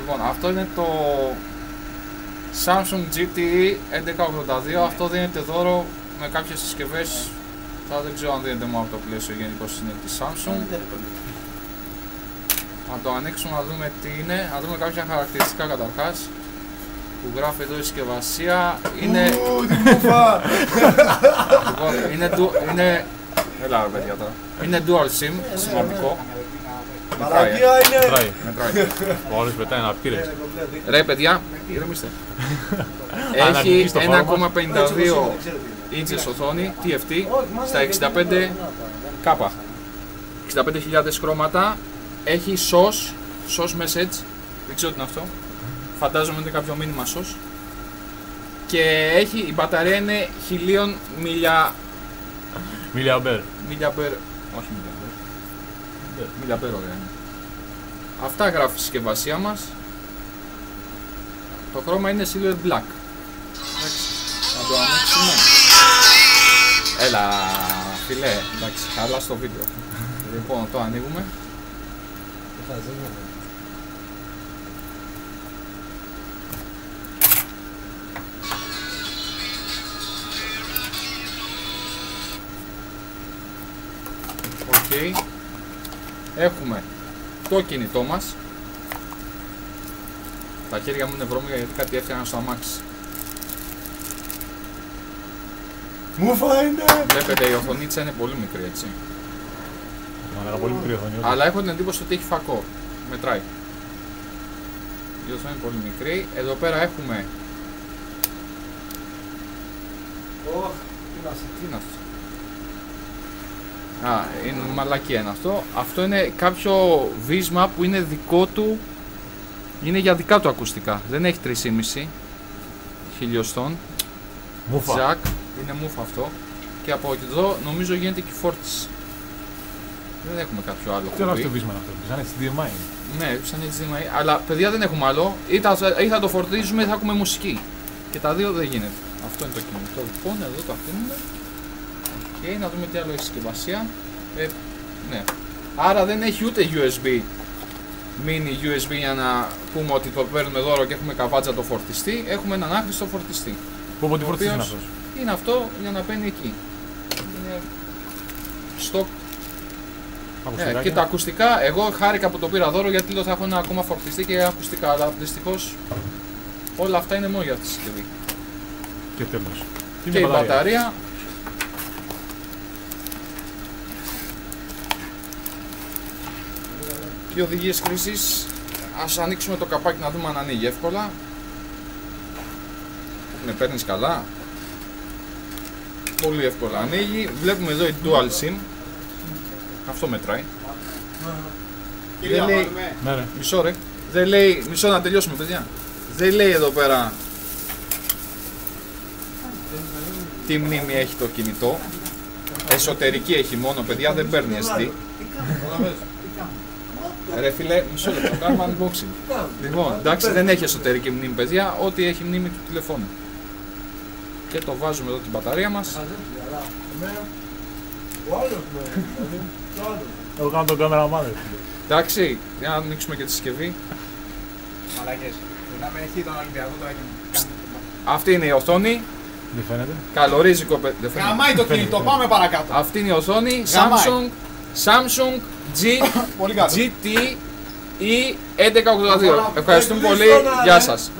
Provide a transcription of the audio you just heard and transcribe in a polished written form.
Λοιπόν, αυτό είναι το Samsung GTE 1182. Αυτό δίνεται δώρο με κάποιες συσκευές. Τώρα δεν ξέρω αν δίνεται μόνο από το πλαίσιο γενικώς είναι τη Samsung. Να το ανοίξουμε να δούμε τι είναι, να δούμε κάποια χαρακτηριστικά καταρχάς. Που γράφει εδώ η συσκευασία. Είναι. Λοιπόν, είναι. Έλα ρε παιδιά τώρα. Είναι dual SIM, σημαντικό. Μαλακία είναι! Μετράει. Ο άλλος πετάει ένα πύρες. Ρε παιδιά, ηρεμήστε. Έχει 1,52 inches οθόνη, TFT, στα 65K. 65.000 χρώματα. Έχει SOS message, δεν ξέρω τι είναι αυτό. Φαντάζομαι είναι κάποιο μήνυμα SOS. Και η μπαταρία είναι 1000 Μιλιαμπέρ. Όχι μιλιαμπέρ, ωραία είναι. Αυτά γράφει η συσκευασία μας. Το χρώμα είναι silver black. Να το ανοίξουμε. Έλα φίλε, εντάξει, καλά στο βίντεο. Λοιπόν, το ανοίγουμε. Έχουμε το κινητό μας. Τα χέρια μου είναι βρώμικα γιατί κάτι έφτιανα στο αμάξι. Μούφα είναι! Βλέπετε η οθονίτσα είναι πολύ μικρή έτσι. Μαλάκα, πολύ μικρή οθόνη. Αλλά έχω την εντύπωση ότι έχει φακό. Μετράει. Η οθόνη είναι πολύ μικρή. Εδώ πέρα έχουμε. Τι είναι αυτό? Είναι μαλακία είναι αυτό. Αυτό είναι κάποιο βίσμα που είναι δικό του. Είναι για δικά του ακουστικά. Δεν έχει 3,5 χιλιοστών. Μούφα. Jack. Είναι μούφα αυτό. Και από εδώ νομίζω γίνεται και φόρτιση. Δεν έχουμε κάποιο άλλο. Τι είναι αυτό το βίσμα αυτό? Σαν HDMI. Ναι, σαν HDMI. Αλλά παιδιά δεν έχουμε άλλο. Ή θα το φορτίζουμε ή θα έχουμε μουσική. Και τα δύο δεν γίνεται. Αυτό είναι το κινητό. Λοιπόν, εδώ το αφήνουμε. Okay, να δούμε τι άλλο έχει συσκευασία. Ναι. Άρα δεν έχει ούτε USB, mini USB για να πούμε ότι το παίρνουμε δώρο και έχουμε καβάτσα το φορτιστή. Έχουμε έναν άχρηστο φορτιστή. Πού τι φορτιστή είναι αυτός? Είναι αυτό για να μπαίνει εκεί. Είναι stock. Και τα ακουστικά, εγώ χάρηκα που το πήρα δώρο γιατί λέω θα έχω ένα ακόμα φορτιστή και ακουστικά. Αλλά δυστυχώς όλα αυτά είναι μόνο για αυτή τη συσκευή. Και τέλος. Και η μπαταρία. Και οδηγίες χρήσης. Ας ανοίξουμε το καπάκι να δούμε αν ανοίγει εύκολα. Με παίρνεις καλά. Πολύ εύκολα ανοίγει. Βλέπουμε εδώ η Dual SIM. Αυτό μετράει. Κυρία, δεν λέει... Ναι, Μισό ρε. Δεν λέει... Μισό να τελειώσουμε παιδιά. Δεν λέει εδώ πέρα τι μνήμη έχει το κινητό. Εσωτερική έχει μόνο παιδιά, δεν παίρνει SD. Ρε φίλε, μισό λεπτό, κάνουμε unboxing. Λοιπόν, εντάξει, δεν έχει εσωτερική μνήμη παιδιά, ό,τι έχει μνήμη του τηλεφώνου. Και το βάζουμε εδώ την μπαταρία μας. Εγώ κάνω τον κάμεραμάν. Εντάξει, για να ανοίξουμε και τη συσκευή. Μαλακές. Μιλάμε, έχει τον Ολυμπιακό τώρα και Αυτή είναι η οθόνη. Δεν φαίνεται. Καλορίζικο γαμάει το κινητό, πάμε παρακάτω. Αυτή είναι η οθόνη. Γαμάει. Samsung Πολύ κάτω. GTE 1182. Ευχαριστούμε πολύ. Γεια σας.